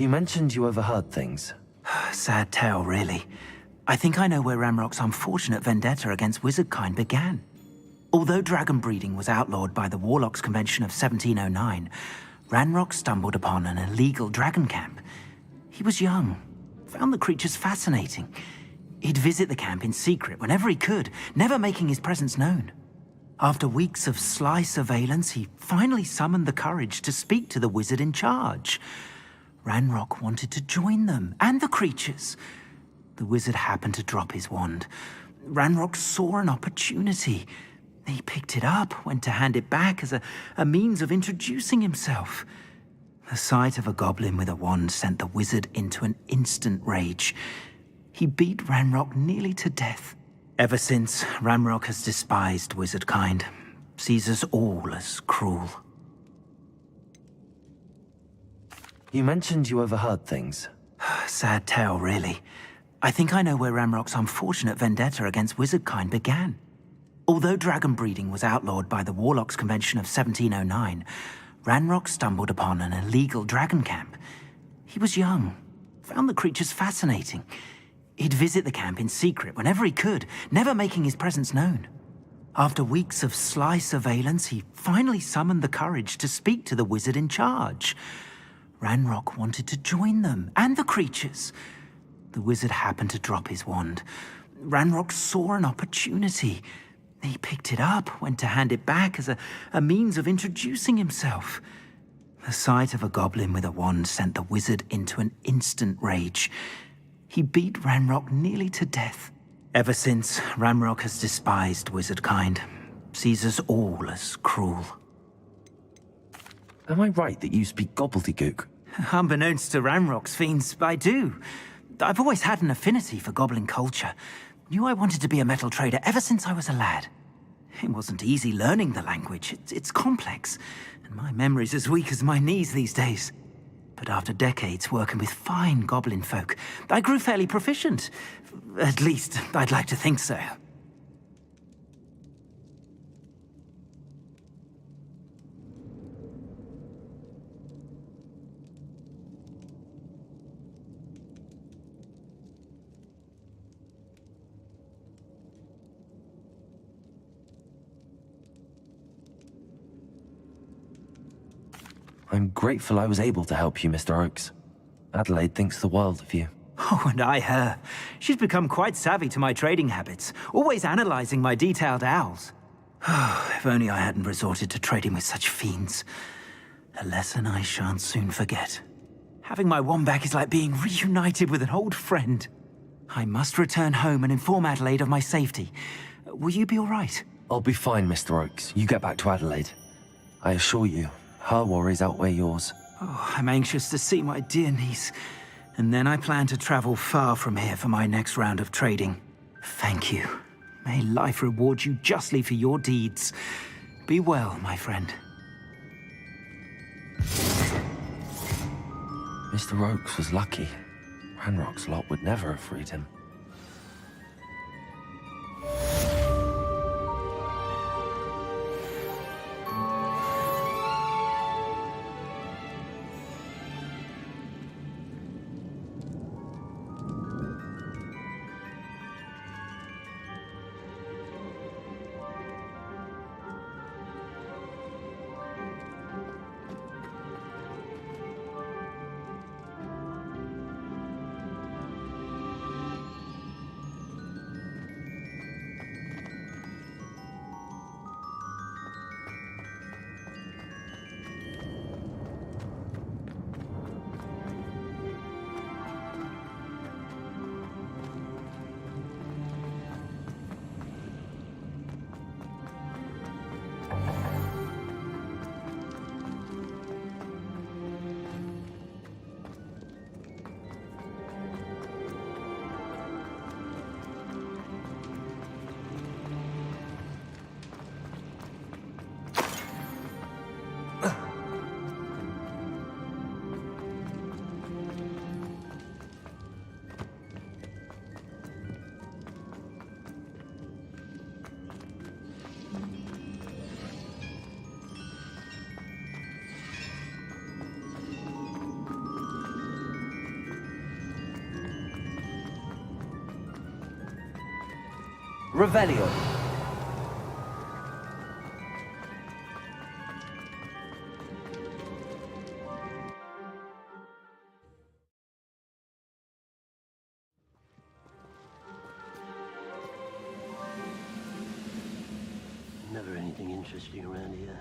You mentioned you overheard things. Sad tale, really. I think I know where Ranrock's unfortunate vendetta against wizardkind began. Although dragon breeding was outlawed by the Warlocks Convention of 1709, Ranrock stumbled upon an illegal dragon camp. He was young, found the creatures fascinating. He'd visit the camp in secret whenever he could, never making his presence known. After weeks of sly surveillance, he finally summoned the courage to speak to the wizard in charge. Ranrock wanted to join them, and the creatures. The wizard happened to drop his wand. Ranrock saw an opportunity. He picked it up, went to hand it back as a means of introducing himself. The sight of a goblin with a wand sent the wizard into an instant rage. He beat Ranrock nearly to death. Ever since, Ranrock has despised wizardkind, sees us all as cruel. You mentioned you overheard things. Sad tale, really. I think I know where Ranrock's unfortunate vendetta against wizardkind began. Although dragon breeding was outlawed by the Warlocks Convention of 1709, Ranrock stumbled upon an illegal dragon camp. He was young, found the creatures fascinating. He'd visit the camp in secret whenever he could, never making his presence known. After weeks of sly surveillance, he finally summoned the courage to speak to the wizard in charge. Ranrock wanted to join them, and the creatures. The wizard happened to drop his wand. Ranrock saw an opportunity. He picked it up, went to hand it back as a means of introducing himself. The sight of a goblin with a wand sent the wizard into an instant rage. He beat Ranrock nearly to death. Ever since, Ranrock has despised wizardkind, sees us all as cruel. Am I right that you speak gobbledygook? Unbeknownst to Ranrock's fiends, I do. I've always had an affinity for goblin culture. Knew I wanted to be a metal trader ever since I was a lad. It wasn't easy learning the language. It's complex, and my memory's as weak as my knees these days. But after decades working with fine goblin folk, I grew fairly proficient. At least, I'd like to think so. I'm grateful I was able to help you, Mr. Oakes. Adelaide thinks the world of you. Oh, and I her. She's become quite savvy to my trading habits, always analyzing my detailed owls. If only I hadn't resorted to trading with such fiends. A lesson I shan't soon forget. Having my wand back is like being reunited with an old friend. I must return home and inform Adelaide of my safety. Will you be all right? I'll be fine, Mr. Oakes. You get back to Adelaide. I assure you, her worries outweigh yours. Oh, I'm anxious to see my dear niece. And then I plan to travel far from here for my next round of trading. Thank you. May life reward you justly for your deeds. Be well, my friend. Mr. Oakes was lucky. Ranrock's lot would never have freed him. Revelio. Never anything interesting around here.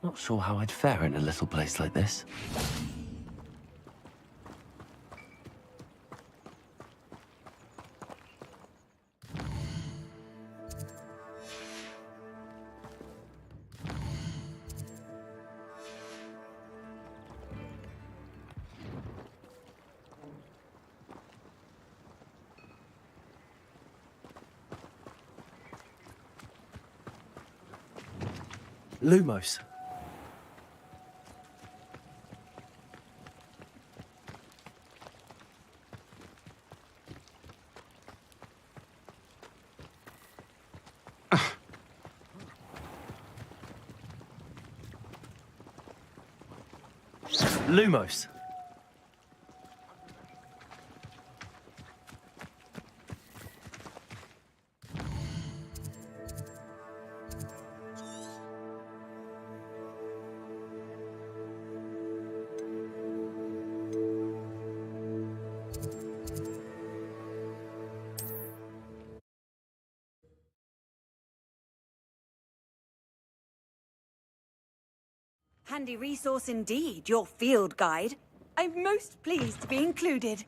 Not sure how I'd fare in a little place like this. Lumos. Lumos. Handy resource indeed, your field guide. I'm most pleased to be included.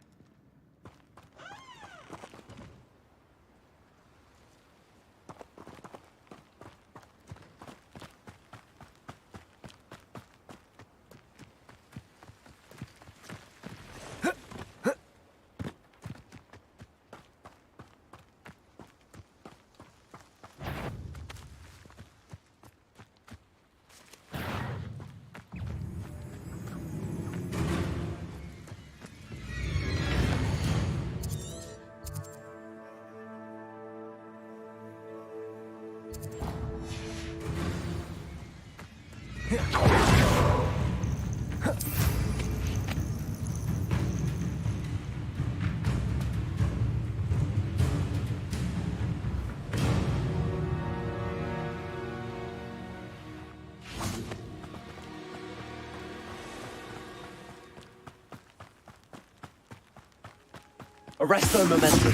Arresto momentum.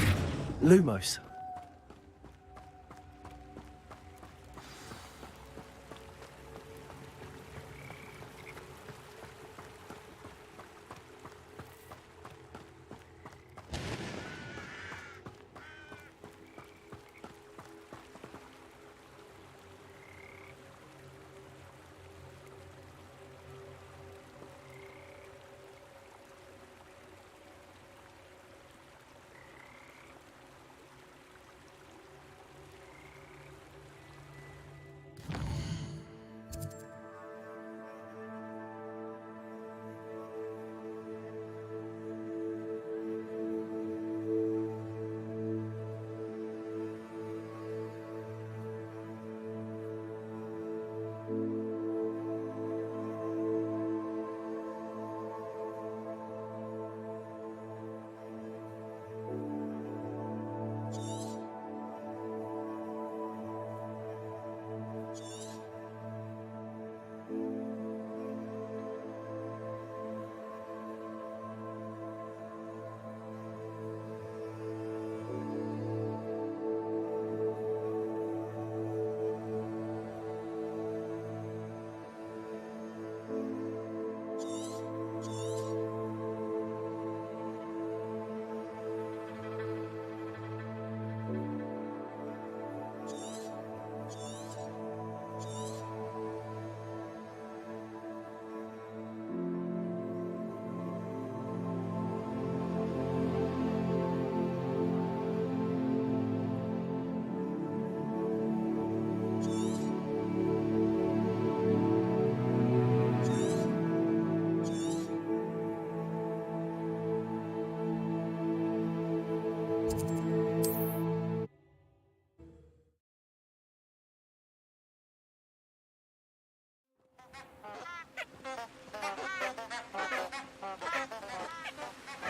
Lumos.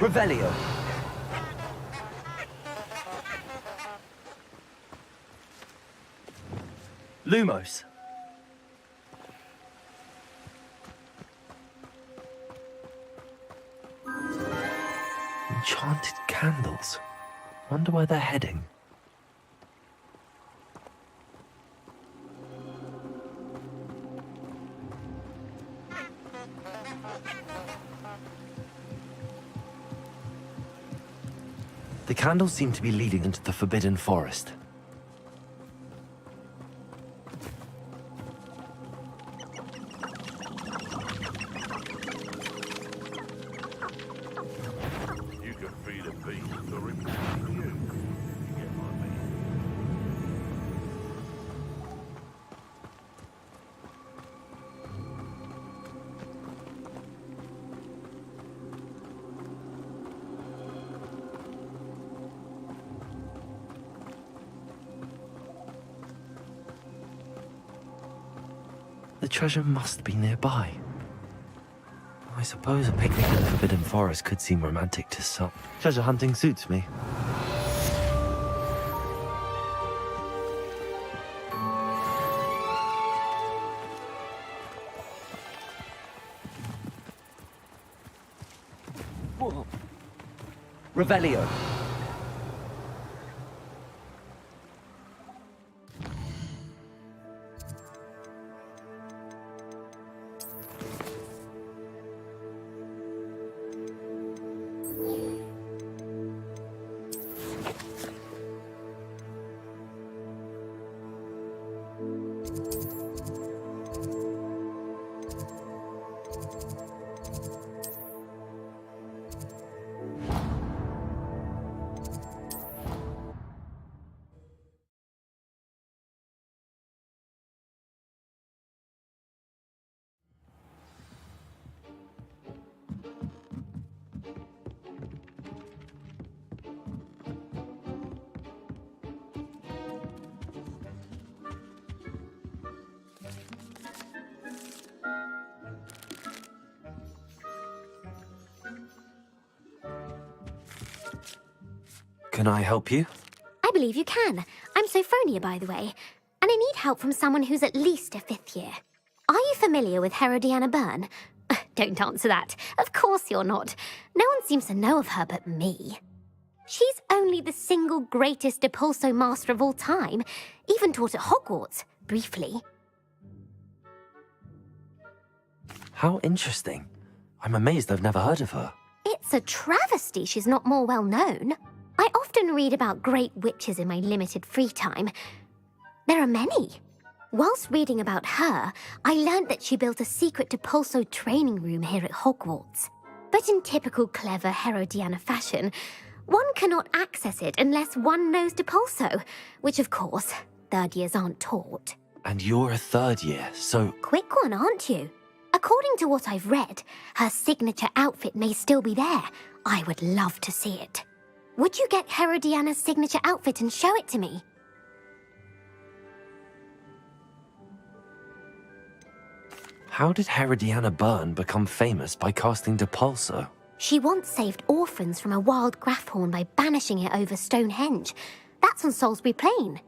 Revelio. Lumos. Enchanted candles. Wonder where they're heading. The candles seem to be leading into the Forbidden Forest. You can feed a beast or it can feed you. You get my meaning. The treasure must be nearby. I suppose a picnic in the Forbidden Forest could seem romantic to some. Treasure hunting suits me. Revelio. Can I help you? I believe you can. I'm Sophronia, by the way, and I need help from someone who's at least a 5th year. Are you familiar with Herodiana Byrne? Don't answer that. Of course you're not. No one seems to know of her but me. She's only the single greatest Depulso master of all time, even taught at Hogwarts, briefly. How interesting. I'm amazed I've never heard of her. It's a travesty she's not more well known. I often read about great witches in my limited free time. There are many. Whilst reading about her, I learned that she built a secret Depulso training room here at Hogwarts. But in typical clever Herodiana fashion, one cannot access it unless one knows Depulso, which of course, 3rd years aren't taught. And you're a 3rd year, so... Quick one, aren't you? According to what I've read, her signature outfit may still be there. I would love to see it. Would you get Herodiana's signature outfit and show it to me? How did Herodiana Byrne become famous by casting Depulso? She once saved orphans from a wild Grafhorn by banishing it over Stonehenge. That's on Salisbury Plain.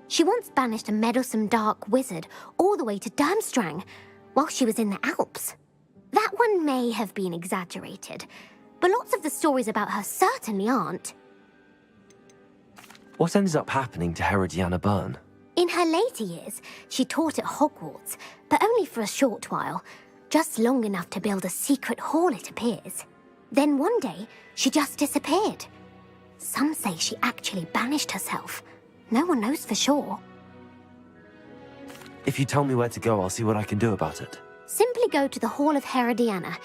She once banished a meddlesome dark wizard all the way to Durmstrang while she was in the Alps. That one may have been exaggerated, but lots of the stories about her certainly aren't. What ended up happening to Herodiana Byrne? In her later years, she taught at Hogwarts, but only for a short while, just long enough to build a secret hall, it appears. Then one day, she just disappeared. Some say she actually banished herself. No one knows for sure. If you tell me where to go, I'll see what I can do about it. Simply go to the Hall of Herodiana.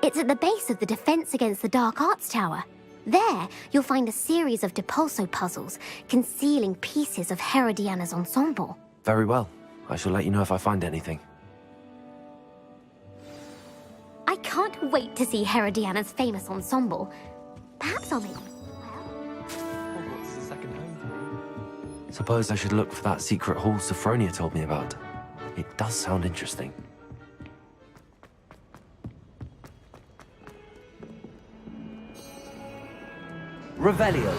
It's at the base of the Defense Against the Dark Arts Tower. There, you'll find a series of Depulso puzzles concealing pieces of Herodiana's ensemble. Very well. I shall let you know if I find anything. I can't wait to see Herodiana's famous ensemble. Perhaps I'll make... Hogwarts is the second home for you. Suppose I should look for that secret hall Sophronia told me about. It does sound interesting. Revelio.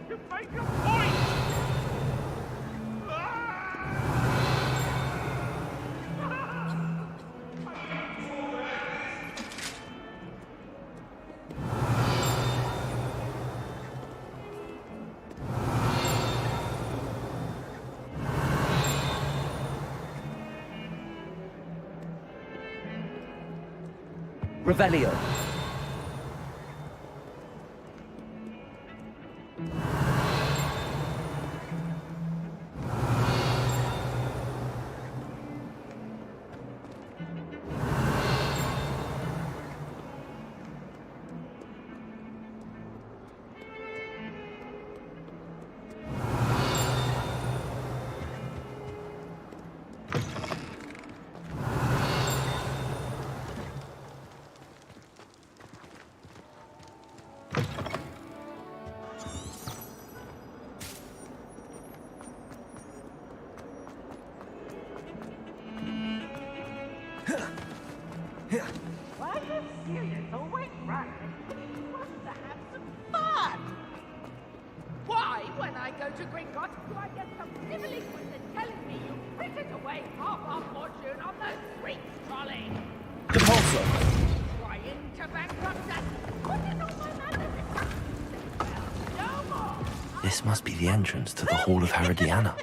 You make a point! Revelio. Why you serious? Always right. Want to have some fun? Why, when I go to Gringotts, do I get some snivelling with the telling me you frittered away half our fortune on those sweets trolley? Depulso. Trying to bankrupt us? Put it on my manners. Well, no more. This must be the entrance to the Hall of Herodiana.